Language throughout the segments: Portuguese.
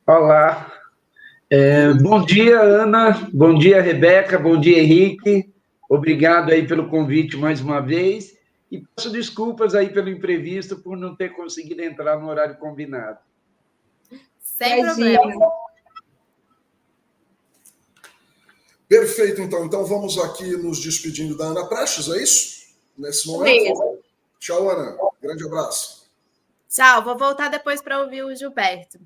Olá. Bom dia, Ana. Bom dia, Rebeca. Bom dia, Henrique. Obrigado aí pelo convite mais uma vez. E peço desculpas aí pelo imprevisto por não ter conseguido entrar no horário combinado. Sem problema. Perfeito, então. Então vamos aqui nos despedindo da Ana Prestes, é isso? Nesse momento? Mesmo. Tchau, Ana. Grande abraço. Tchau. Vou voltar depois para ouvir o Gilberto.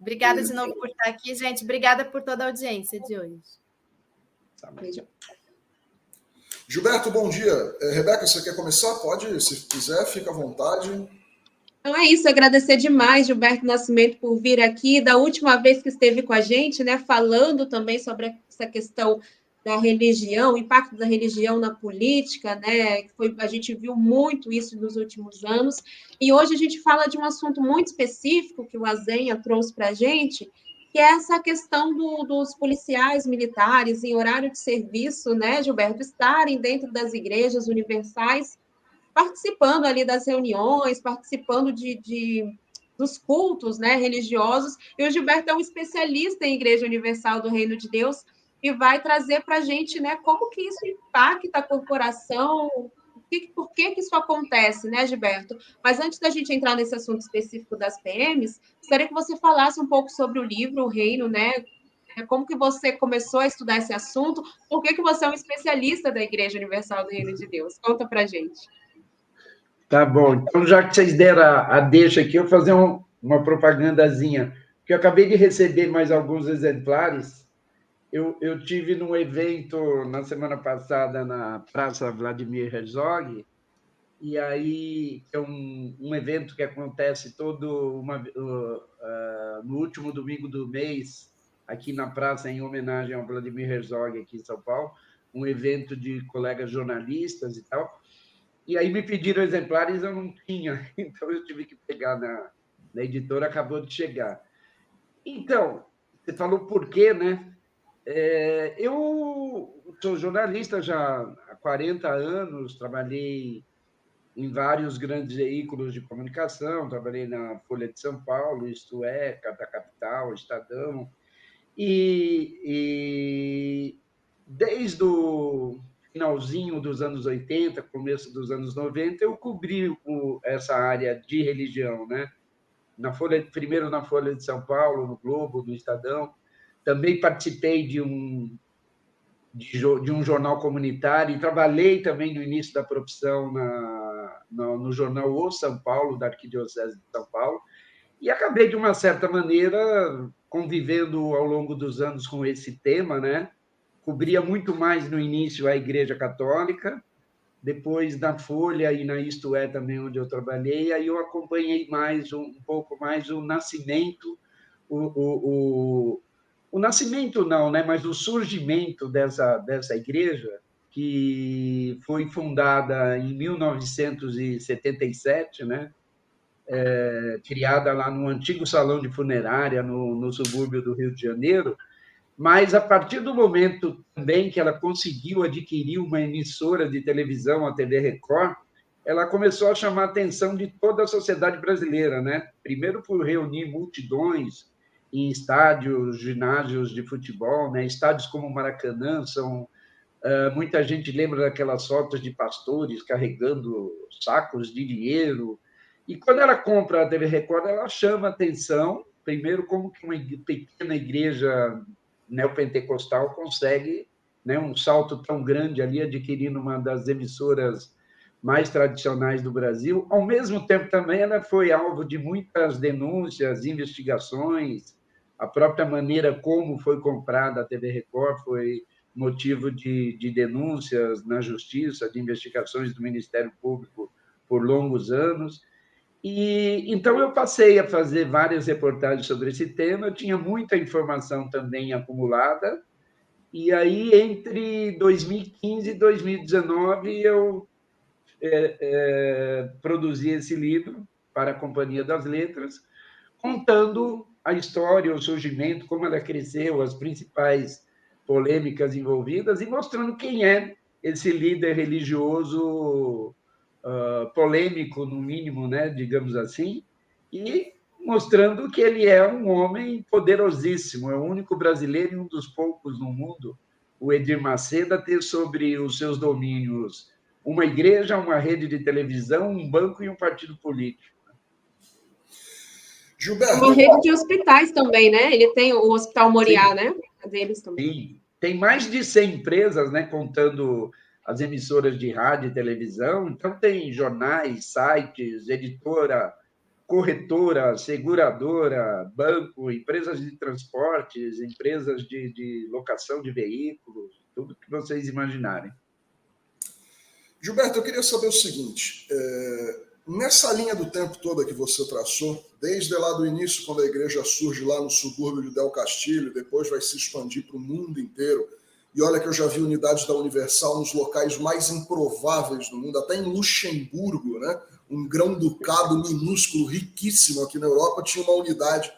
Obrigada de novo por estar aqui, gente. Obrigada por toda a audiência de hoje. Gilberto, bom dia. Rebeca, você quer começar? Pode, se quiser, fica à vontade. Então é isso, agradecer demais, Gilberto Nascimento, por vir aqui. Da última vez que esteve com a gente, né, falando também sobre essa questão da religião, o impacto da religião na política, né? A gente viu muito isso nos últimos anos. E hoje a gente fala de um assunto muito específico que o Azenha trouxe para a gente, que é essa questão dos policiais militares em horário de serviço, né, Gilberto, estarem dentro das igrejas universais, participando ali das reuniões, participando dos cultos, né, religiosos. E o Gilberto é um especialista em Igreja Universal do Reino de Deus e vai trazer para a gente, né, como que isso impacta a corporação, por que isso acontece, né, Gilberto? Mas antes da gente entrar nesse assunto específico das PMs, gostaria que você falasse um pouco sobre o livro O Reino, né? Como que você começou a estudar esse assunto? Por que você é um especialista da Igreja Universal do Reino de Deus? Conta para a gente. Tá bom. Então, já que vocês deram a deixa aqui, eu vou fazer uma propagandazinha, porque eu acabei de receber mais alguns exemplares. Eu tive num evento na semana passada na Praça Vladimir Herzog, e aí é um evento que acontece no último domingo do mês, aqui na praça, em homenagem ao Vladimir Herzog, aqui em São Paulo, um evento de colegas jornalistas e tal. E aí me pediram exemplares, eu não tinha, então eu tive que pegar na editora, acabou de chegar. Então, você falou por quê, né? Eu sou jornalista já há 40 anos, trabalhei em vários grandes veículos de comunicação, trabalhei na Folha de São Paulo, Isto É, Carta Capital, Estadão, e desde o finalzinho dos anos 80, começo dos anos 90, eu cobri essa área de religião, né? Primeiro na Folha de São Paulo, no Globo, no Estadão. Também participei de um jornal comunitário e trabalhei também no início da profissão no jornal O São Paulo, da Arquidiocese de São Paulo, e acabei, de uma certa maneira, convivendo ao longo dos anos com esse tema, né? Cobria muito mais no início a Igreja Católica, depois na Folha e na Isto É também, onde eu trabalhei, aí eu acompanhei um pouco mais o nascimento, o nascimento não, né? Mas o surgimento dessa igreja, que foi fundada em 1977, né? Criada lá no antigo salão de funerária, no subúrbio do Rio de Janeiro, mas a partir do momento também que ela conseguiu adquirir uma emissora de televisão, a TV Record, ela começou a chamar a atenção de toda a sociedade brasileira, né? Primeiro por reunir multidões em estádios, ginásios de futebol, né? Estádios como o Maracanã muita gente lembra daquelas fotos de pastores carregando sacos de dinheiro. E quando ela compra a TV Record, ela chama atenção, primeiro, como que uma pequena igreja neopentecostal consegue, né, um salto tão grande ali, adquirindo uma das emissoras mais tradicionais do Brasil. Ao mesmo tempo, também, ela foi alvo de muitas denúncias, investigações. A própria maneira como foi comprada a TV Record foi motivo de denúncias na Justiça, de investigações do Ministério Público por longos anos. E então eu passei a fazer várias reportagens sobre esse tema, eu tinha muita informação também acumulada, e aí entre 2015 e 2019 eu produzi esse livro para a Companhia das Letras, contando a história, o surgimento, como ela cresceu, as principais polêmicas envolvidas e mostrando quem é esse líder religioso polêmico, no mínimo, né, digamos assim, e mostrando que ele é um homem poderosíssimo, é o único brasileiro e um dos poucos no mundo, o Edir Macedo, a ter sobre os seus domínios uma igreja, uma rede de televisão, um banco e um partido político. Gilberto. Uma rede de hospitais também, né? Ele tem o Hospital Moriá, Sim. né? Deles também. Sim. Tem mais de 100 empresas, né, contando as emissoras de rádio e televisão. Então, tem jornais, sites, editora, corretora, seguradora, banco, empresas de transportes, empresas de locação de veículos, tudo que vocês imaginarem. Gilberto, eu queria saber o seguinte, nessa linha do tempo toda que você traçou, desde lá do início, quando a igreja surge lá no subúrbio de Del Castillo, depois vai se expandir para o mundo inteiro, e olha que eu já vi unidades da Universal nos locais mais improváveis do mundo, até em Luxemburgo, né? Um grão-ducado minúsculo, riquíssimo aqui na Europa, tinha uma unidade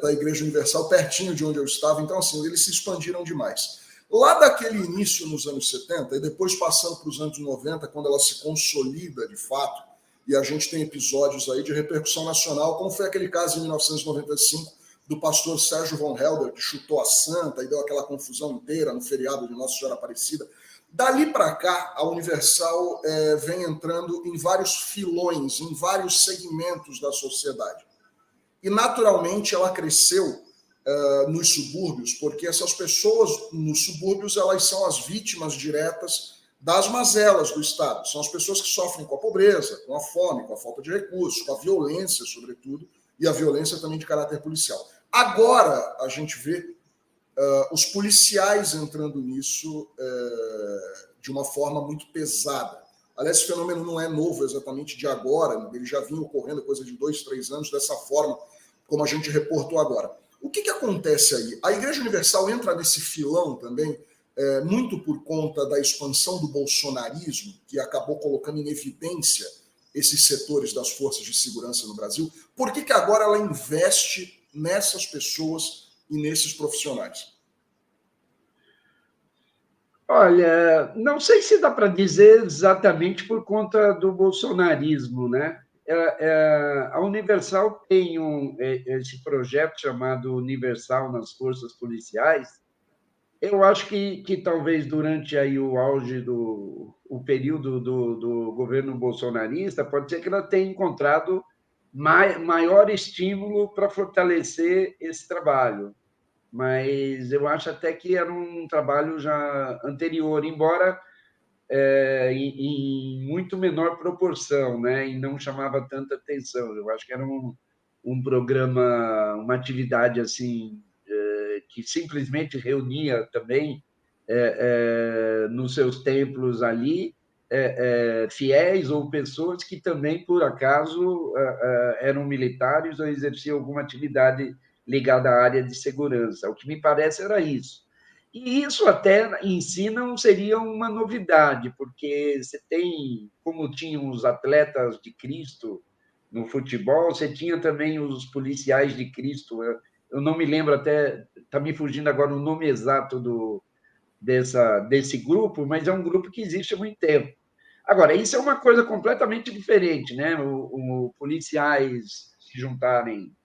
da Igreja Universal pertinho de onde eu estava, então assim, eles se expandiram demais. Lá daquele início nos anos 70 e depois passando para os anos 90, quando ela se consolida de fato, e a gente tem episódios aí de repercussão nacional, como foi aquele caso em 1995 do pastor Sérgio von Helder, que chutou a santa e deu aquela confusão inteira no feriado de Nossa Senhora Aparecida. Dali para cá, a Universal vem entrando em vários filões, em vários segmentos da sociedade. E, naturalmente, ela cresceu nos subúrbios, porque essas pessoas nos subúrbios elas são as vítimas diretas das mazelas do Estado. São as pessoas que sofrem com a pobreza, com a fome, com a falta de recursos, com a violência, sobretudo, e a violência também de caráter policial. Agora a gente vê os policiais entrando nisso de uma forma muito pesada. Aliás, esse fenômeno não é novo exatamente de agora, ele já vinha ocorrendo coisa de 2, 3 anos dessa forma, como a gente reportou agora. O que acontece aí? A Igreja Universal entra nesse filão também, muito por conta da expansão do bolsonarismo, que acabou colocando em evidência esses setores das forças de segurança no Brasil. Por que agora ela investe nessas pessoas e nesses profissionais? Olha, não sei se dá para dizer exatamente por conta do bolsonarismo, né? A Universal tem esse projeto chamado Universal nas Forças Policiais. Eu acho que talvez durante aí o auge o período do governo bolsonarista, pode ser que ela tenha encontrado maior estímulo para fortalecer esse trabalho. Mas eu acho até que era um trabalho já anterior, embora em muito menor proporção, né? E não chamava tanta atenção. Eu acho que era um programa, uma atividade assim que simplesmente reunia também nos seus templos ali fiéis ou pessoas que também, por acaso, eram militares ou exerciam alguma atividade ligada à área de segurança. O que me parece era isso. E isso até em si não seria uma novidade, porque você tem, como tinham os atletas de Cristo no futebol, você tinha também os policiais de Cristo. Eu não me lembro até, está me fugindo agora o nome exato desse grupo, mas é um grupo que existe há muito tempo. Agora, isso é uma coisa completamente diferente, né? Os policiais se juntarem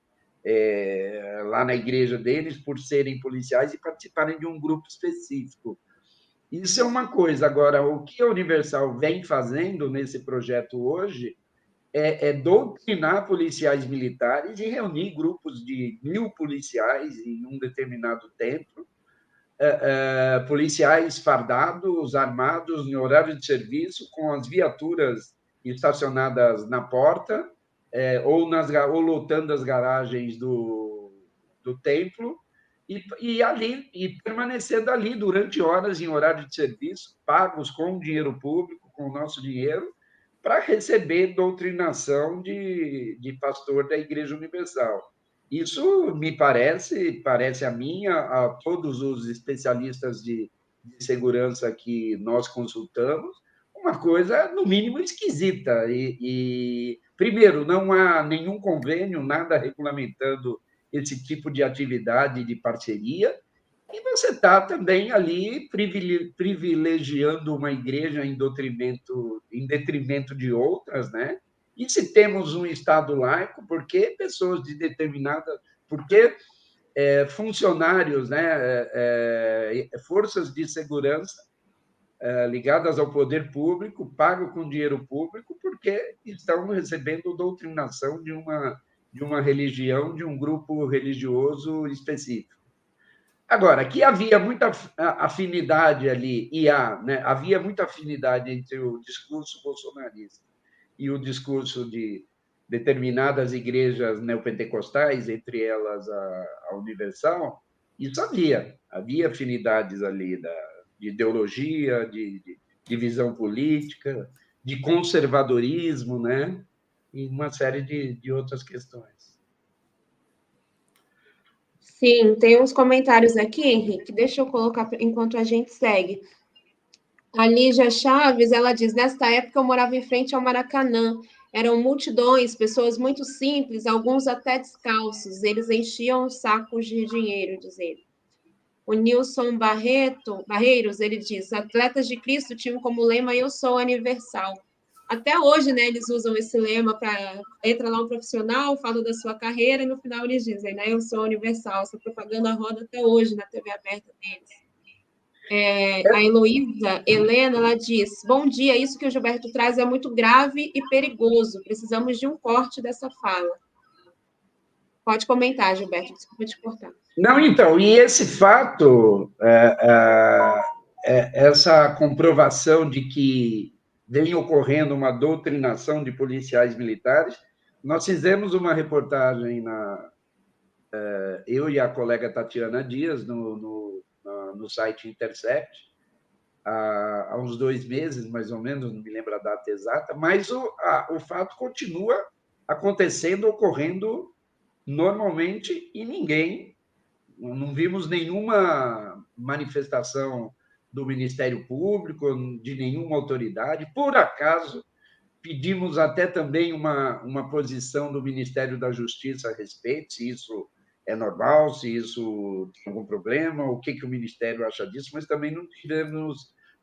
lá na igreja deles por serem policiais e participarem de um grupo específico. Isso é uma coisa. Agora, o que a Universal vem fazendo nesse projeto hoje doutrinar policiais militares e reunir grupos de 1.000 policiais em um determinado tempo, policiais fardados, armados, em horário de serviço, com as viaturas estacionadas na porta, ou lotando as garagens do templo, e permanecendo ali durante horas em horário de serviço, pagos com dinheiro público, com o nosso dinheiro, para receber doutrinação de pastor da Igreja Universal. Isso me parece a mim, a todos os especialistas de segurança que nós consultamos, uma coisa, no mínimo, esquisita. Primeiro, não há nenhum convênio, nada regulamentando esse tipo de atividade de parceria, e você está também ali privilegiando uma igreja em detrimento de outras, né? E se temos um Estado laico, por que pessoas de determinada... Por que funcionários, né, forças de segurança ligadas ao poder público, pagam com dinheiro público, porque estão recebendo doutrinação de uma religião, de um grupo religioso específico. Agora, que havia muita afinidade ali, né, havia muita afinidade entre o discurso bolsonarista e o discurso de determinadas igrejas neopentecostais, entre elas a Universal, isso havia afinidades ali de ideologia, de visão política, de conservadorismo, né? E uma série de outras questões. Sim, tem uns comentários aqui, Henrique, deixa eu colocar enquanto a gente segue. A Lígia Chaves, ela diz, nesta época eu morava em frente ao Maracanã, eram multidões, pessoas muito simples, alguns até descalços, eles enchiam os sacos de dinheiro, diz ele. O Nilson Barreiros, ele diz, atletas de Cristo tinham como lema, eu sou universal. Até hoje, né, eles usam esse lema para... Entra lá um profissional, fala da sua carreira, e no final eles dizem, né, eu sou universal. Essa propaganda roda até hoje na TV aberta deles. A Heloísa Helena, ela diz, bom dia, isso que o Gilberto traz é muito grave e perigoso, precisamos de um corte dessa fala. Pode comentar, Gilberto, desculpa te cortar. Não, então, e esse fato, essa comprovação de que vem ocorrendo uma doutrinação de policiais militares, nós fizemos uma reportagem, eu e a colega Tatiana Dias, no site Intercept, há uns 2 meses, mais ou menos, não me lembro a data exata, mas o fato continua acontecendo, ocorrendo normalmente, e não vimos nenhuma manifestação do Ministério Público, de nenhuma autoridade. Por acaso, pedimos até também uma posição do Ministério da Justiça a respeito, se isso é normal, se isso tem algum problema, o que o Ministério acha disso, mas também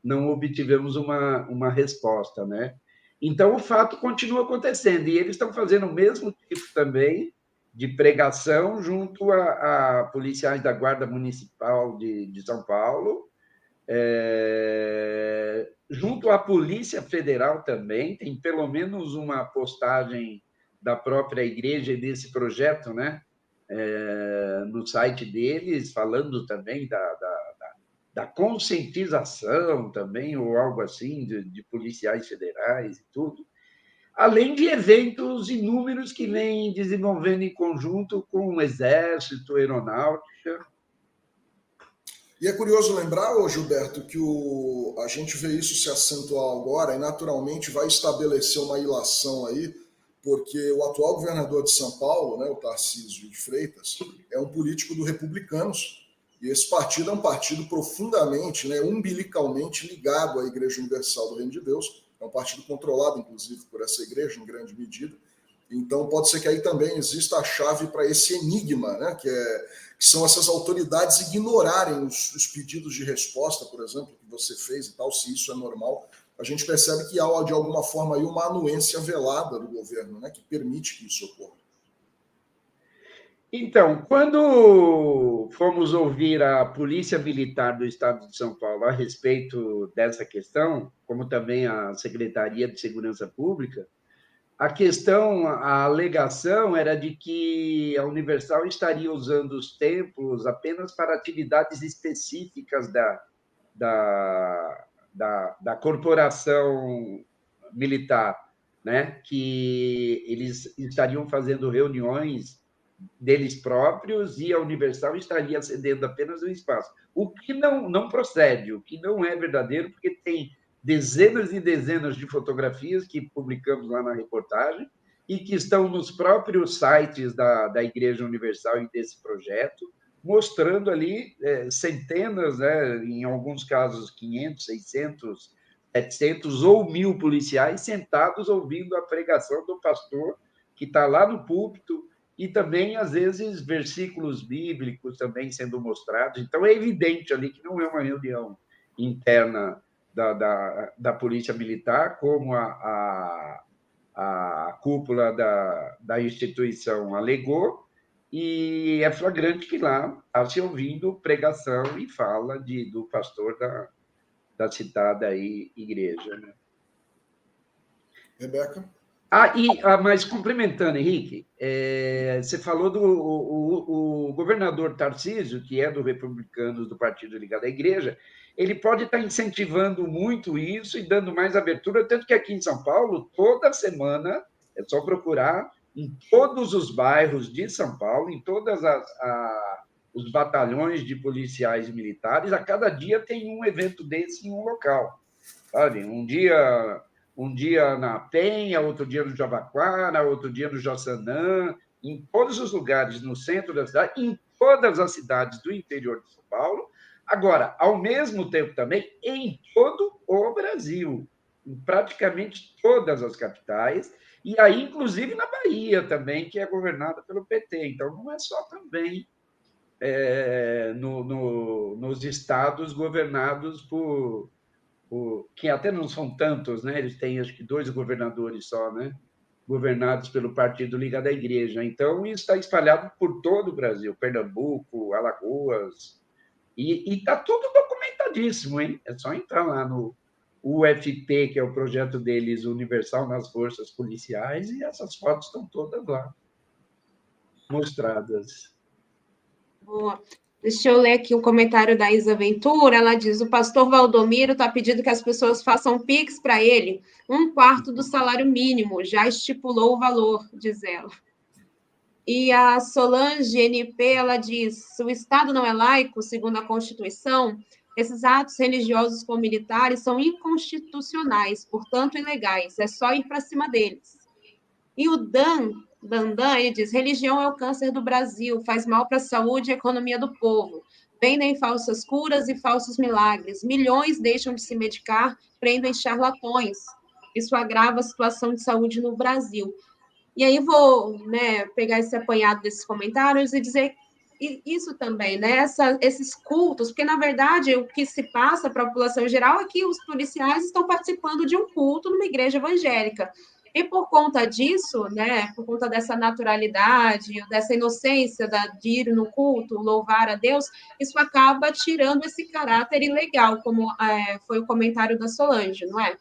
não obtivemos uma resposta, né? Então, o fato continua acontecendo, e eles estão fazendo o mesmo tipo também de pregação junto a policiais da Guarda Municipal de São Paulo, junto à Polícia Federal também, tem pelo menos uma postagem da própria igreja e desse projeto, né, no site deles, falando também da conscientização também, ou algo assim, de policiais federais e tudo, além de eventos inúmeros que vêm desenvolvendo em conjunto com o Exército, Aeronáutica. E é curioso lembrar, Gilberto, que a gente vê isso se acentuar agora e naturalmente vai estabelecer uma ilação aí, porque o atual governador de São Paulo, né, o Tarcísio de Freitas, é um político do Republicanos, e esse partido é um partido profundamente, né, umbilicalmente ligado à Igreja Universal do Reino de Deus. É um partido controlado, inclusive, por essa igreja, em grande medida. Então, pode ser que aí também exista a chave para esse enigma, né? que são essas autoridades ignorarem os pedidos de resposta, por exemplo, que você fez e tal, se isso é normal. A gente percebe que há, de alguma forma, aí uma anuência velada do governo, né? que permite que isso ocorra. Então, quando fomos ouvir a Polícia Militar do Estado de São Paulo a respeito dessa questão, como também a Secretaria de Segurança Pública, a alegação era de que a Universal estaria usando os templos apenas para atividades específicas da corporação militar, né? Que eles estariam fazendo reuniões deles próprios e a Universal estaria cedendo apenas um espaço. O que não procede, o que não é verdadeiro, porque tem dezenas e dezenas de fotografias que publicamos lá na reportagem e que estão nos próprios sites da Igreja Universal e desse projeto, mostrando ali centenas, né, em alguns casos 500, 600, 700 ou 1.000 policiais sentados ouvindo a pregação do pastor que está lá no púlpito, e também, às vezes, versículos bíblicos também sendo mostrados. Então, é evidente ali que não é uma reunião interna da Polícia Militar, como a a cúpula da instituição alegou, e é flagrante que lá está se ouvindo pregação e fala do pastor da citada aí igreja. Né? Rebeca? Mas complementando, Henrique, você falou o governador Tarcísio, que é do Republicanos, do Partido Ligado à Igreja, ele pode estar incentivando muito isso e dando mais abertura, tanto que aqui em São Paulo, toda semana, é só procurar, em todos os bairros de São Paulo, em todos os batalhões de policiais e militares, a cada dia tem um evento desse em um local. Sabe? Um dia na Penha, outro dia no Jabaquara, outro dia no Jaçanã, em todos os lugares no centro da cidade, em todas as cidades do interior de São Paulo. Agora, ao mesmo tempo também, em todo o Brasil, em praticamente todas as capitais, e aí, inclusive, na Bahia também, que é governada pelo PT. Então, não é só também nos estados governados que até não são tantos, né? Eles têm, acho que, 2 governadores só, né? Governados pelo Partido Ligado à Igreja. Então, isso está espalhado por todo o Brasil, Pernambuco, Alagoas, e está tudo documentadíssimo, hein? É só entrar lá no UFP, que é o projeto deles, Universal nas Forças Policiais, e essas fotos estão todas lá mostradas. Boa. Deixa eu ler aqui o comentário da Isa Ventura. Ela diz: o pastor Valdomiro está pedindo que as pessoas façam Pix para ele, 1/4 do salário mínimo, já estipulou o valor, diz ela. E a Solange NP, ela diz: se o Estado não é laico, segundo a Constituição, esses atos religiosos com militares são inconstitucionais, portanto ilegais, é só ir para cima deles. E o Dandan, ele diz: religião é o câncer do Brasil, faz mal para a saúde e economia do povo. Vendem falsas curas e falsos milagres. Milhões deixam de se medicar, prendem charlatões. Isso agrava a situação de saúde no Brasil. E aí vou, né, pegar esse apanhado desses comentários e dizer isso também, né? Esses cultos, porque, na verdade, o que se passa para a população em geral é que os policiais estão participando de um culto numa igreja evangélica. E por conta disso, né, por conta dessa naturalidade, dessa inocência de ir no culto, louvar a Deus, isso acaba tirando esse caráter ilegal, como foi o comentário da Solange, não é?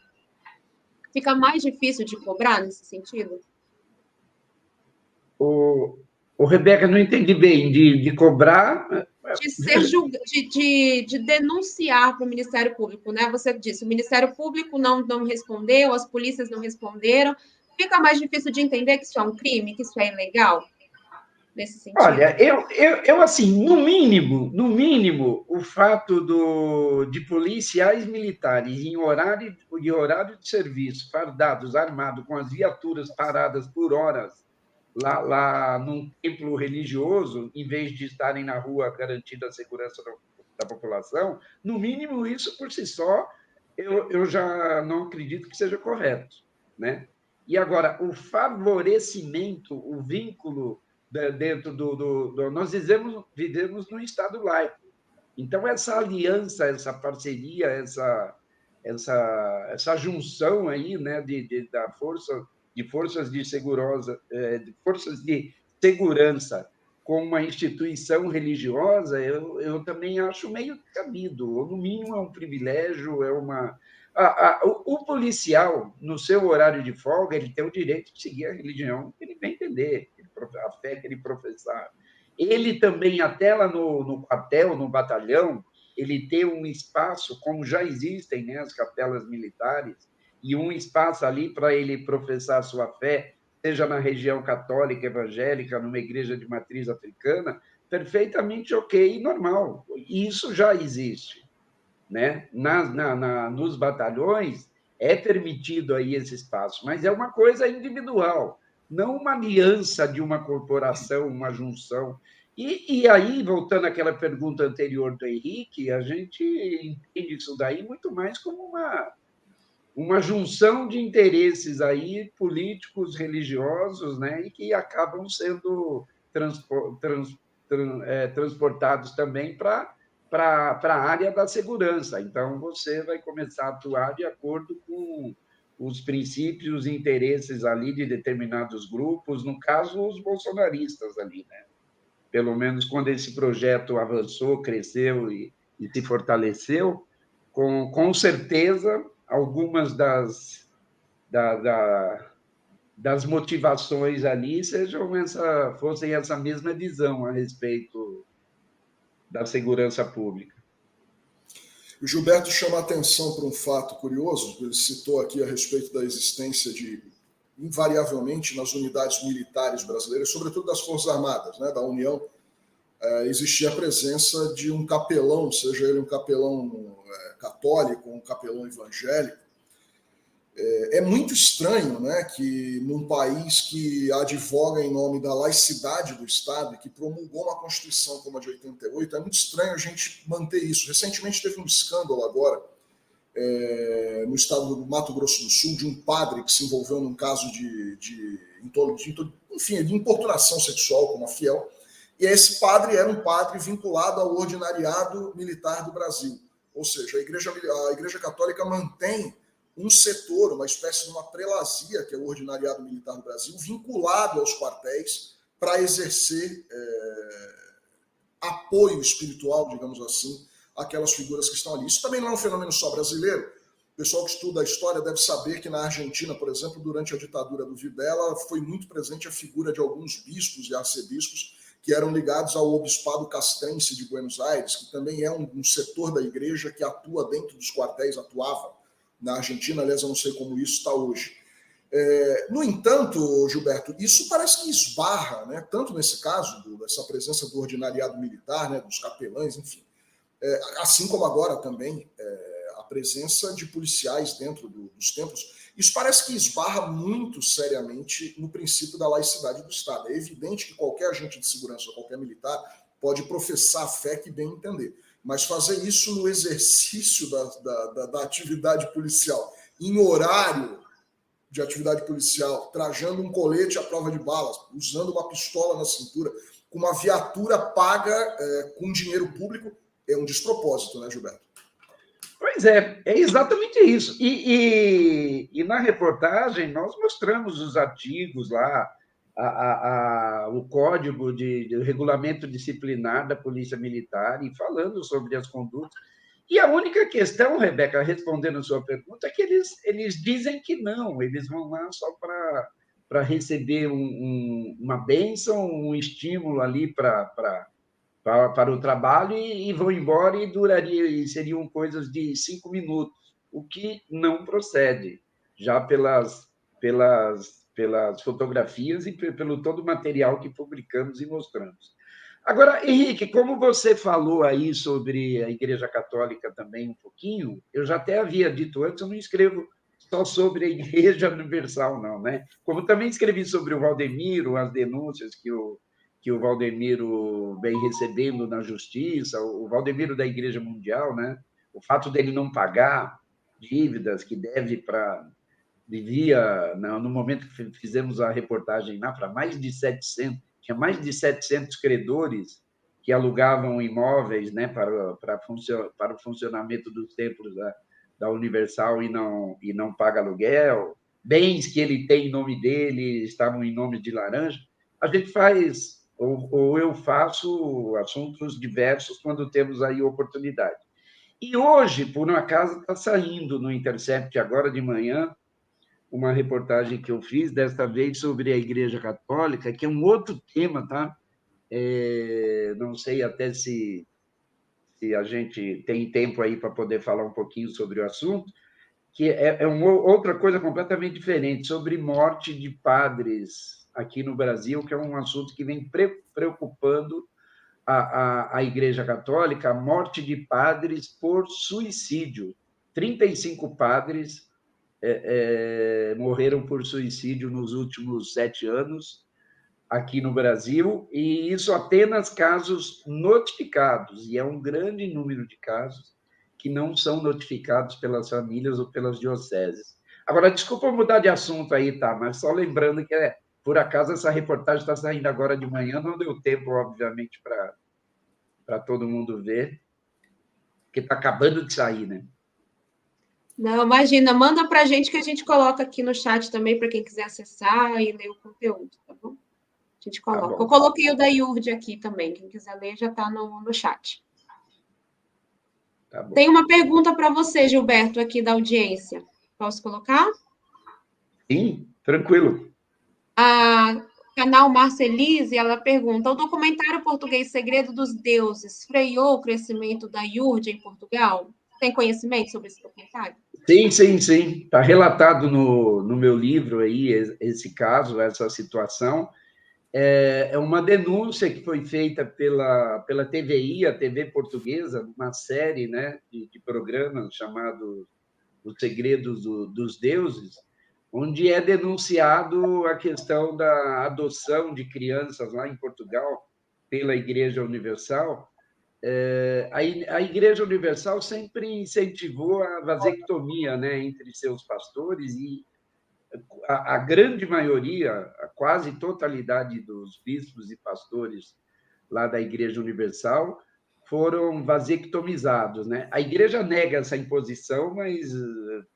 Fica mais difícil de cobrar nesse sentido? O Rebeca, não entendi bem, de cobrar... De denunciar para o Ministério Público, né? Você disse, o Ministério Público não respondeu, as polícias não responderam. Fica mais difícil de entender que isso é um crime, que isso é ilegal, nesse sentido? Olha, eu assim, no mínimo, o fato de policiais militares em horário de serviço, fardados, armados, com as viaturas paradas por horas, lá num templo religioso, em vez de estarem na rua garantindo a segurança da população, no mínimo isso por si só, eu já não acredito que seja correto, né? E agora, o favorecimento, o vínculo dentro nós vivemos num Estado laico. Então, essa aliança, essa parceria, essa junção aí, né, de forças de segurança com uma instituição religiosa, eu também acho meio cabido, ou no mínimo é um privilégio, o policial, no seu horário de folga, ele tem o direito de seguir a religião que ele bem entender, a fé que ele professar. Ele também, até lá no quartel, no batalhão, ele tem um espaço, como já existem, né, as capelas militares, e um espaço ali para ele professar a sua fé, seja na região católica, evangélica, numa igreja de matriz africana, perfeitamente ok e normal. E isso já existe, né? Nos batalhões é permitido aí esse espaço, mas é uma coisa individual, não uma aliança de uma corporação, uma junção. E aí, voltando àquela pergunta anterior do Henrique, a gente entende isso daí muito mais como uma junção de interesses aí políticos, religiosos, né, e que acabam sendo transportados também para a área da segurança. Então, você vai começar a atuar de acordo com os princípios e interesses ali de determinados grupos, no caso, os bolsonaristas ali, né? Pelo menos quando esse projeto avançou, cresceu e se fortaleceu, com certeza, algumas das motivações ali fossem essa mesma visão a respeito da segurança pública. O Gilberto chama a atenção para um fato curioso, ele citou aqui a respeito da existência invariavelmente, nas unidades militares brasileiras, sobretudo das Forças Armadas, né, da União, existia a presença de um capelão, seja ele um capelão católico, um capelão evangélico. É muito estranho, né, que num país que advoga em nome da laicidade do Estado e que promulgou uma Constituição como a de 88, é muito estranho a gente manter isso. Recentemente teve um escândalo agora no estado do Mato Grosso do Sul, de um padre que se envolveu num caso de importunação sexual com uma fiel, e esse padre era um padre vinculado ao ordinariado militar do Brasil. Ou seja, a Igreja Católica mantém um setor, uma espécie de uma prelazia, que é o ordinariado militar do Brasil, vinculado aos quartéis para exercer apoio espiritual, digamos assim, àquelas figuras que estão ali. Isso também não é um fenômeno só brasileiro. O pessoal que estuda a história deve saber que na Argentina, por exemplo, durante a ditadura do Videla, foi muito presente a figura de alguns bispos e arcebispos que eram ligados ao Obispado Castrense de Buenos Aires, que também é um setor da igreja que atua dentro dos quartéis, atuava na Argentina, aliás, eu não sei como isso está hoje. No entanto, Gilberto, isso parece que esbarra, né, tanto nesse caso, dessa presença do ordinariado militar, né, dos capelães, enfim, assim como agora também a presença de policiais dentro dos templos, isso parece que esbarra muito seriamente no princípio da laicidade do Estado. É evidente que qualquer agente de segurança ou qualquer militar pode professar a fé que bem entender, mas fazer isso no exercício da atividade policial, em horário de atividade policial, trajando um colete à prova de balas, usando uma pistola na cintura, com uma viatura paga com dinheiro público, é um despropósito, né, Gilberto? Pois é exatamente isso. E na reportagem nós mostramos os artigos lá, o código de regulamento disciplinar da Polícia Militar e falando sobre as condutas. E a única questão, Rebeca, respondendo a sua pergunta, é que eles dizem que não, eles vão lá só para receber uma bênção, um estímulo ali para o trabalho e vão embora e seriam coisas de 5 minutos, o que não procede, já pelas fotografias e pelo todo o material que publicamos e mostramos. Agora, Henrique, como você falou aí sobre a Igreja Católica também um pouquinho, eu já até havia dito antes, eu não escrevo só sobre a Igreja Universal, não, né? Como também escrevi sobre o Valdemiro, as denúncias que o Valdemiro vem recebendo na justiça, o Valdemiro da Igreja Mundial, né? O fato dele não pagar dívidas que devia, no momento que fizemos a reportagem para mais de 700, tinha mais de 700 credores que alugavam imóveis, né, para o funcionamento dos templos da Universal e não paga aluguel, bens que ele tem em nome dele estavam em nome de Laranja. A gente faz, ou eu faço assuntos diversos quando temos aí oportunidade. E hoje, por um acaso, está saindo no Intercept agora de manhã uma reportagem que eu fiz, desta vez sobre a Igreja Católica, que é um outro tema, tá? Não sei até se a gente tem tempo aí para poder falar um pouquinho sobre o assunto, que é uma outra coisa completamente diferente, sobre morte de padres aqui no Brasil, que é um assunto que vem preocupando a Igreja Católica, a morte de padres por suicídio. 35 padres morreram por suicídio nos últimos 7 anos aqui no Brasil, e isso apenas casos notificados, e é um grande número de casos que não são notificados pelas famílias ou pelas dioceses. Agora, desculpa mudar de assunto aí, tá? Mas só lembrando que, por acaso, essa reportagem está saindo agora de manhã, não deu tempo, obviamente, para todo mundo ver, porque está acabando de sair, né? Não, imagina, manda para a gente que a gente coloca aqui no chat também para quem quiser acessar e ler o conteúdo, tá bom? A gente Tá coloca. bom. Eu coloquei o da Iurde aqui também, quem quiser ler já está no chat. Tá bom. Tem uma pergunta para você, Gilberto, aqui da audiência. Posso colocar? Sim, tranquilo. A canal Marcelise, ela pergunta: o documentário português Segredo dos Deuses freou o crescimento da Iurde em Portugal? Tem conhecimento sobre esse documentário? Sim, sim, sim. Está relatado no meu livro aí esse caso, essa situação. É uma denúncia que foi feita pela TVI, a TV portuguesa, uma série, né, de programas chamado Os Segredos dos Deuses, onde é denunciado a questão da adoção de crianças lá em Portugal pela Igreja Universal. A Igreja Universal sempre incentivou a vasectomia, né, entre seus pastores, e a grande maioria, a quase totalidade dos bispos e pastores lá da Igreja Universal foram vasectomizados, né? A igreja nega essa imposição, mas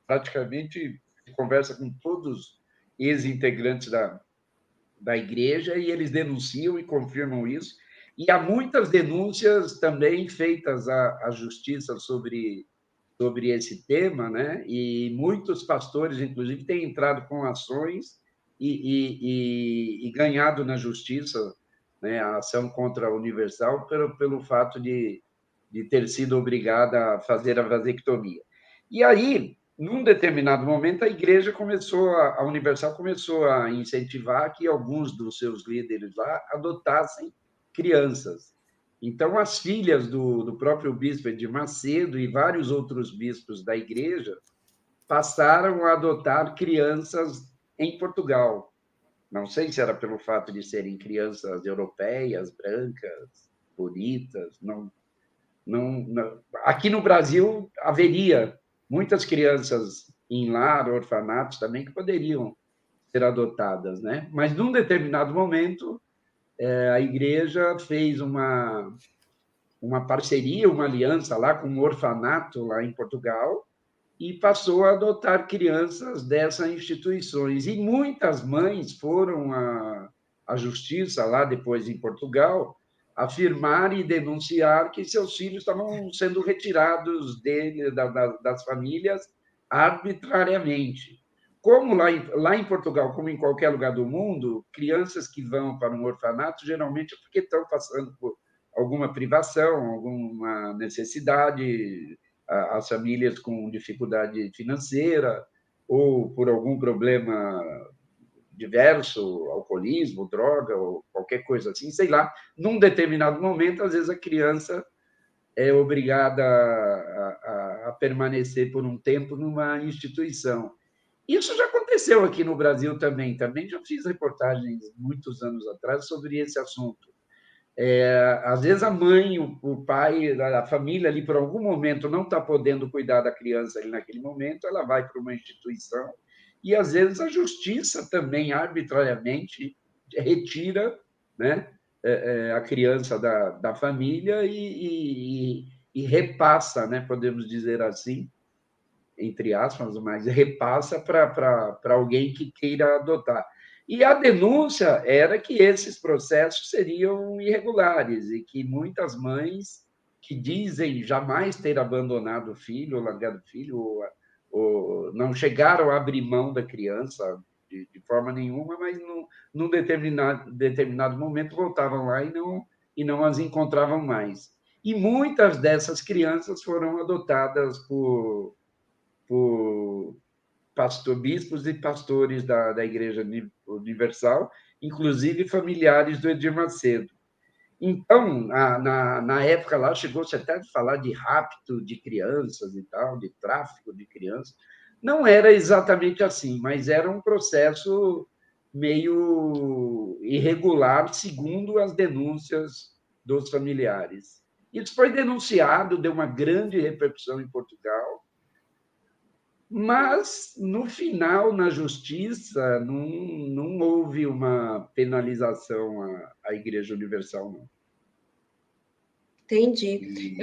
praticamente conversa com todos ex-integrantes da igreja e eles denunciam e confirmam isso. E há muitas denúncias também feitas à justiça sobre esse tema, né? E muitos pastores, inclusive, têm entrado com ações e ganhado na justiça, né, a ação contra a Universal pelo fato de ter sido obrigada a fazer a vasectomia. E aí, num determinado momento, a igreja a Universal começou a incentivar que alguns dos seus líderes lá adotassem crianças. Então, as filhas do próprio bispo Edir Macedo e vários outros bispos da igreja passaram a adotar crianças em Portugal. Não sei se era pelo fato de serem crianças europeias, brancas, bonitas. Aqui no Brasil haveria muitas crianças em lar, orfanatos também, que poderiam ser adotadas, né? Mas, num determinado momento, a igreja fez uma parceria, uma aliança lá com um orfanato lá em Portugal e passou a adotar crianças dessas instituições. E muitas mães foram à justiça lá depois em Portugal afirmar e denunciar que seus filhos estavam sendo retirados das famílias arbitrariamente. Como lá em Portugal, como em qualquer lugar do mundo, crianças que vão para um orfanato geralmente é porque estão passando por alguma privação, alguma necessidade, as famílias com dificuldade financeira ou por algum problema diverso, alcoolismo, droga ou qualquer coisa assim, sei lá. Num determinado momento, às vezes a criança é obrigada a permanecer por um tempo numa instituição. Isso já aconteceu aqui no Brasil também. Também já fiz reportagens muitos anos atrás sobre esse assunto. Às vezes a mãe, o pai, a família ali por algum momento não está podendo cuidar da criança ali naquele momento, ela vai para uma instituição e às vezes a justiça também arbitrariamente retira, né, a criança da família e repassa, né, podemos dizer assim, entre aspas, mas repassa para alguém que queira adotar. E a denúncia era que esses processos seriam irregulares e que muitas mães que dizem jamais ter abandonado o filho, ou largado o filho, ou não chegaram a abrir mão da criança de forma nenhuma, mas num determinado momento voltavam lá e não as encontravam mais. E muitas dessas crianças foram adotadas por bispos e pastores da Igreja Universal, inclusive familiares do Edir Macedo. Então, na época lá, chegou-se até a falar de rapto de crianças e tal, de tráfico de crianças. Não era exatamente assim, mas era um processo meio irregular, segundo as denúncias dos familiares. Isso foi denunciado, deu uma grande repercussão em Portugal, mas, no final, na justiça, não houve uma penalização à Igreja Universal, não. Entendi.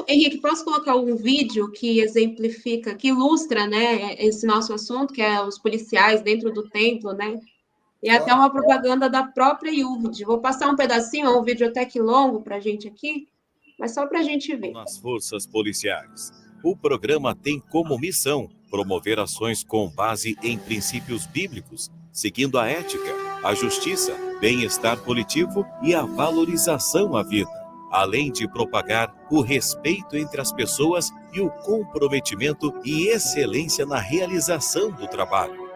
Henrique, posso colocar um vídeo que exemplifica, que ilustra, né, esse nosso assunto, que é os policiais dentro do templo, né? E até uma propaganda da própria IURD. Vou passar um pedacinho, é um vídeo até que longo para a gente aqui, mas só para a gente ver. Nas forças policiais, o programa tem como missão promover ações com base em princípios bíblicos, seguindo a ética, a justiça, bem-estar coletivo e a valorização à vida, além de propagar o respeito entre as pessoas e o comprometimento e excelência na realização do trabalho.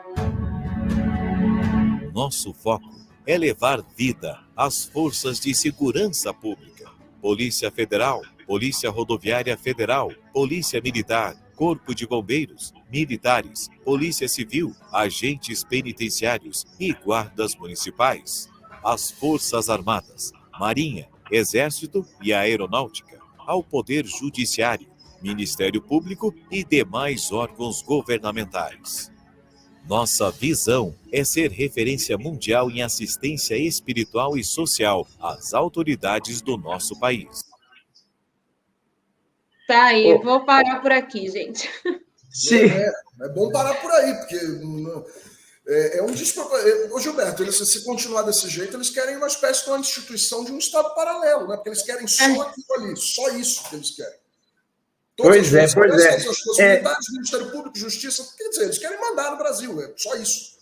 Nosso foco é levar vida às forças de segurança pública, Polícia Federal, Polícia Rodoviária Federal, Polícia Militar, Corpo de Bombeiros, militares, Polícia Civil, agentes penitenciários e guardas municipais, as Forças Armadas, Marinha, Exército e Aeronáutica, ao Poder Judiciário, Ministério Público e demais órgãos governamentais. Nossa visão é ser referência mundial em assistência espiritual e social às autoridades do nosso país. Tá aí, vou parar por aqui, gente. Sim. É bom parar por aí, porque é um despropósito. Ô, Gilberto, se continuar desse jeito, eles querem uma espécie de uma instituição de um Estado paralelo, né? Porque eles querem só aquilo ali, só isso que eles querem. Pois é. As forças militares, Ministério Público, Justiça, quer dizer, eles querem mandar no Brasil, é só isso.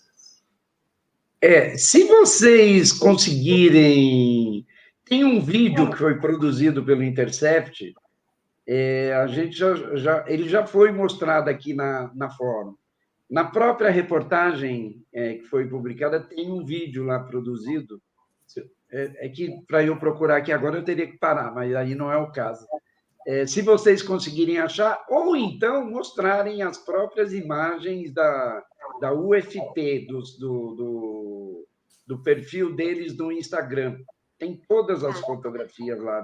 Se vocês conseguirem... Tem um vídeo que foi produzido pelo Intercept, a gente ele já foi mostrado aqui na Fórum. Na própria reportagem que foi publicada, tem um vídeo lá produzido. É que, para eu procurar aqui agora, eu teria que parar, mas aí não é o caso. Se vocês conseguirem achar, ou então mostrarem as próprias imagens da UFT, do perfil deles no Instagram. Tem todas as fotografias lá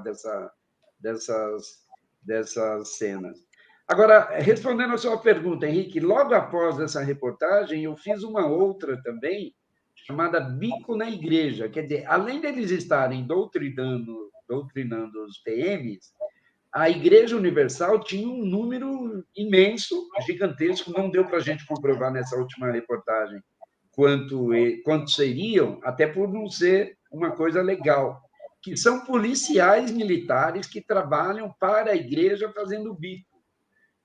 dessas cenas. Agora, respondendo a sua pergunta, Henrique, logo após essa reportagem, eu fiz uma outra também, chamada Bico na Igreja. Quer dizer, além deles estarem doutrinando os PMs, a Igreja Universal tinha um número imenso, gigantesco, não deu para a gente comprovar nessa última reportagem quanto seriam, até por não ser uma coisa legal, que são policiais militares que trabalham para a igreja fazendo bico.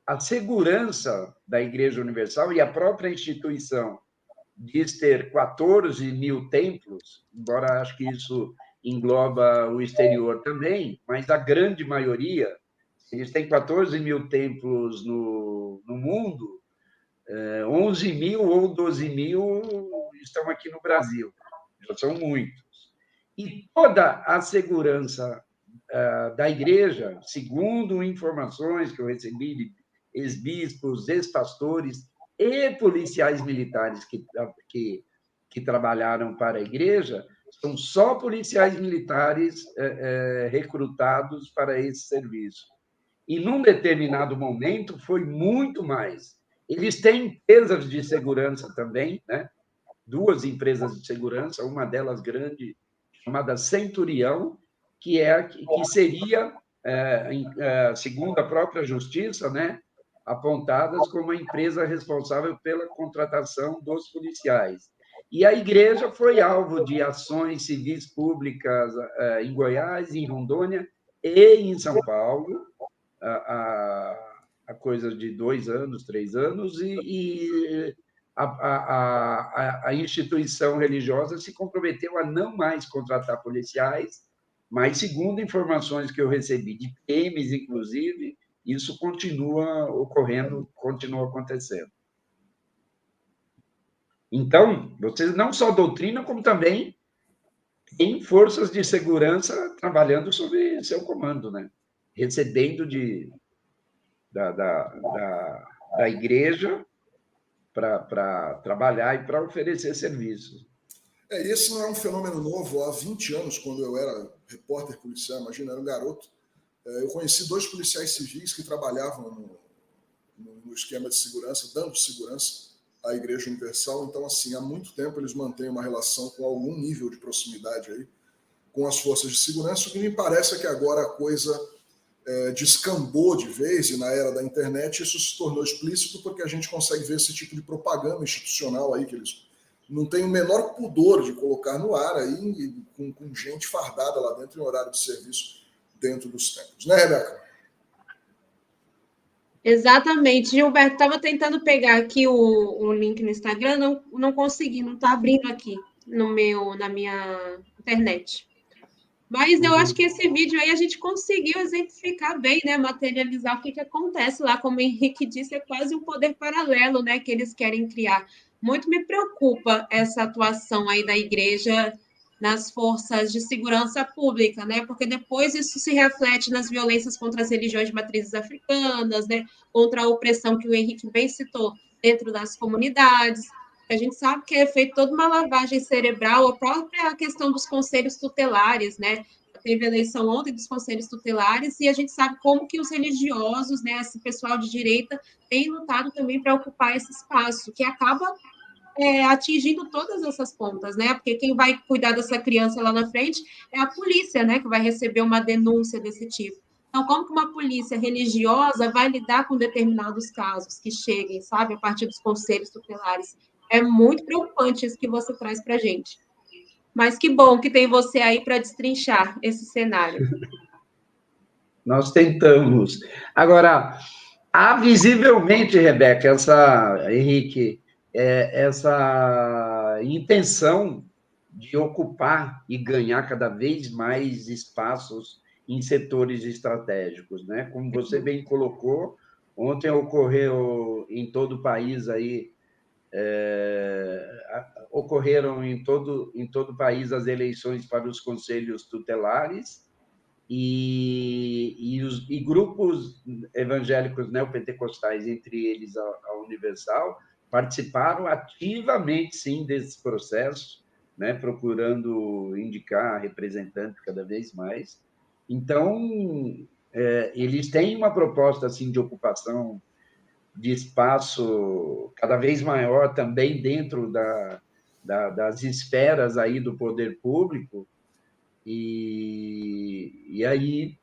A segurança da Igreja Universal e a própria instituição diz ter 14 mil templos, embora acho que isso engloba o exterior também, mas a grande maioria, eles têm 14 mil templos no mundo, 11 mil ou 12 mil estão aqui no Brasil, já são muitos. E toda a segurança da igreja, segundo informações que eu recebi de ex-bispos, ex-pastores e policiais militares que trabalharam para a igreja, são só policiais militares recrutados para esse serviço. E, num determinado momento, foi muito mais. Eles têm empresas de segurança também, né? 2 empresas de segurança, uma delas grande, chamada Centurião, que seria, segundo a própria Justiça, né, apontadas como a empresa responsável pela contratação dos policiais. E a igreja foi alvo de ações civis públicas em Goiás, em Rondônia e em São Paulo, há coisa de 2 anos, 3 anos, e a instituição religiosa se comprometeu a não mais contratar policiais, mas, segundo informações que eu recebi de PMs, inclusive, isso continua ocorrendo, continua acontecendo. Então, vocês não só doutrinam, como também têm forças de segurança trabalhando sob seu comando, né? Recebendo da igreja para trabalhar e para oferecer serviços. Esse não é um fenômeno novo. Há 20 anos, quando eu era repórter policial, imagina, era um garoto, eu conheci 2 policiais civis que trabalhavam no esquema de segurança, dando segurança à Igreja Universal. Então, assim, há muito tempo eles mantêm uma relação com algum nível de proximidade aí. com as forças de segurança. O que me parece é que agora a coisa descambou de vez, e na era da internet isso se tornou explícito, porque a gente consegue ver esse tipo de propaganda institucional aí, que eles não têm o menor pudor de colocar no ar aí, com gente fardada lá dentro em horário de serviço dentro dos templos. Né, Rebeca? Exatamente, Gilberto. Estava tentando pegar aqui o link no Instagram, não consegui, não está abrindo aqui na minha internet. Mas eu acho que esse vídeo aí a gente conseguiu exemplificar bem, né? Materializar o que acontece lá. Como o Henrique disse, é quase um poder paralelo, né? Que eles querem criar. Muito me preocupa essa atuação aí da igreja nas forças de segurança pública, né? Porque depois isso se reflete nas violências contra as religiões de matrizes africanas, né? Contra a opressão que o Henrique bem citou dentro das comunidades. A gente sabe que é feita toda uma lavagem cerebral, a própria questão dos conselhos tutelares, né? Teve eleição ontem dos conselhos tutelares, e a gente sabe como que os religiosos, né, esse pessoal de direita, tem lutado também para ocupar esse espaço, que acaba atingindo todas essas pontas, né? Porque quem vai cuidar dessa criança lá na frente é a polícia, né? Que vai receber uma denúncia desse tipo. Então, como que uma polícia religiosa vai lidar com determinados casos que cheguem, sabe, a partir dos conselhos tutelares? É muito preocupante isso que você traz para a gente. Mas que bom que tem você aí para destrinchar esse cenário. Nós tentamos. Agora, há visivelmente, Rebeca, Henrique, essa intenção de ocupar e ganhar cada vez mais espaços em setores estratégicos, né? Como você bem colocou, ontem ocorreu em todo o país aí, ocorreram em todo o país as eleições para os conselhos tutelares, e grupos evangélicos neopentecostais, entre eles a Universal, participaram ativamente, sim, desse processo, né, procurando indicar representantes cada vez mais. Então, eles têm uma proposta assim, de ocupação de espaço cada vez maior também dentro das esferas aí do poder público, e aí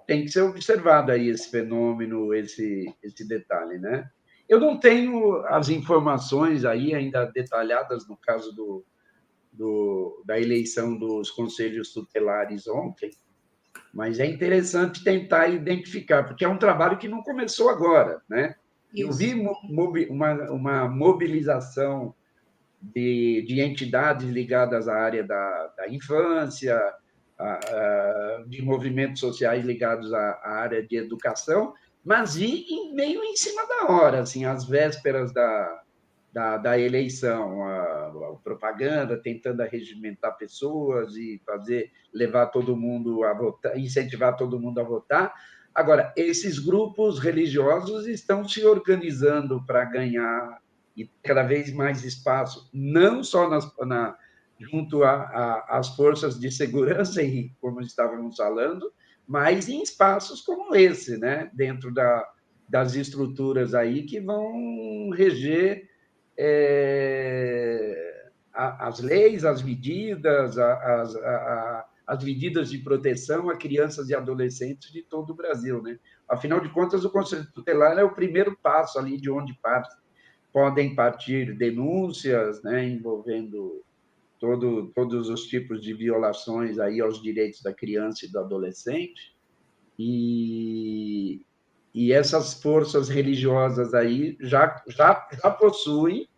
tem que ser observado aí esse fenômeno, esse detalhe, né? Eu não tenho as informações aí ainda detalhadas no caso da eleição dos conselhos tutelares ontem, mas é interessante tentar identificar, porque é um trabalho que não começou agora, né? Eu vi uma mobilização de entidades ligadas à área da infância, de movimentos sociais ligados à área de educação, mas meio em cima da hora, assim, às vésperas da eleição, a propaganda tentando arregimentar pessoas e levar todo mundo a votar, incentivar todo mundo a votar. Agora, esses grupos religiosos estão se organizando para ganhar e cada vez mais espaço, não só junto às forças de segurança, como estávamos falando, mas em espaços como esse, né? Dentro das estruturas aí que vão reger as leis, as medidas, as medidas de proteção a crianças e adolescentes de todo o Brasil, né? Afinal de contas, o Conselho Tutelar é o primeiro passo ali de onde podem partir denúncias, né, envolvendo todos os tipos de violações aí aos direitos da criança e do adolescente, e essas forças religiosas aí já possuem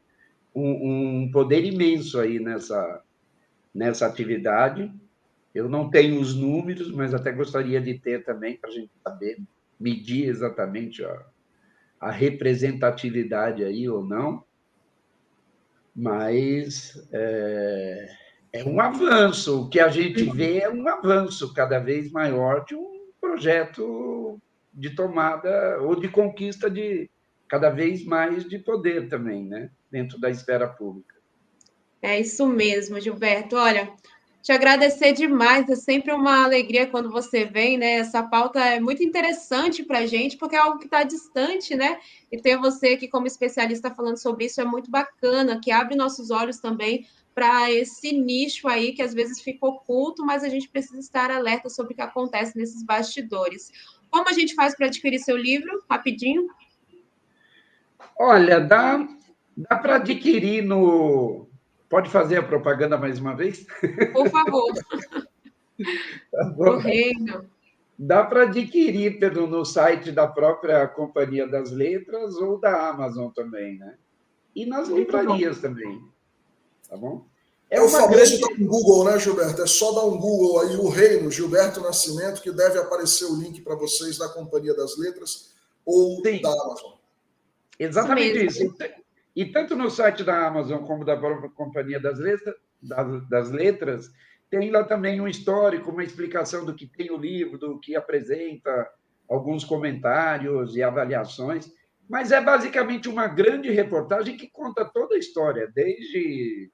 um poder imenso aí nessa atividade. Eu não tenho os números, mas até gostaria de ter também, para a gente saber medir exatamente a representatividade aí ou não, mas é um avanço. O que a gente vê é um avanço cada vez maior de um projeto de tomada ou de conquista de cada vez mais de poder também, né, dentro da esfera pública. É isso mesmo, Gilberto. Olha, te agradecer demais, é sempre uma alegria quando você vem, né? Essa pauta é muito interessante para a gente, porque é algo que está distante, né? E ter você aqui como especialista falando sobre isso é muito bacana, que abre nossos olhos também para esse nicho aí que às vezes fica oculto, mas a gente precisa estar alerta sobre o que acontece nesses bastidores. Como a gente faz para adquirir seu livro? Rapidinho. Olha, dá para adquirir no... Pode fazer a propaganda mais uma vez? Por favor. Tá O bom. reino. Dá para adquirir no site da própria Companhia das Letras ou da Amazon também, né? E nas livrarias também, tá bom? É o famoso dar um Google, né, Gilberto? É só dar um Google aí, o Reino, Gilberto Nascimento, que deve aparecer o link para vocês da Companhia das Letras ou Sim, da Amazon. exatamente isso. E tanto no site da Amazon como da própria Companhia das Letras, tem lá também um histórico, uma explicação do que tem o livro, do que apresenta, alguns comentários e avaliações, mas é basicamente uma grande reportagem que conta toda a história, desde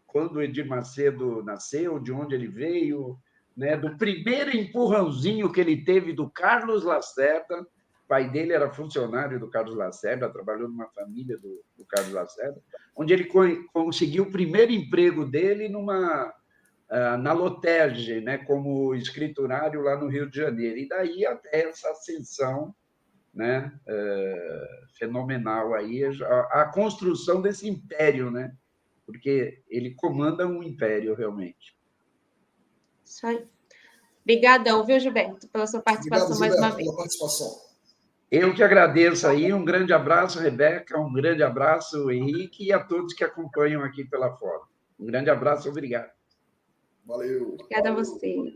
quando o Edir Macedo nasceu, de onde ele veio, né, do primeiro empurrãozinho que ele teve do Carlos Lacerda. O pai dele era funcionário do Carlos Lacerda, trabalhou numa família do Carlos Lacerda, onde ele conseguiu o primeiro emprego dele na Lotege, né, como escriturário lá no Rio de Janeiro. E daí até essa ascensão, né, fenomenal aí, a construção desse império, né? Porque ele comanda um império, realmente. Isso aí. Obrigadão, viu, Gilberto, pela sua participação. Obrigado, Gilberto, mais uma vez. pela participação. Eu que agradeço aí, um grande abraço, Rebeca, um grande abraço, Henrique, e a todos que acompanham aqui pela Fórum. Um grande abraço, obrigado. Valeu. Obrigada a você.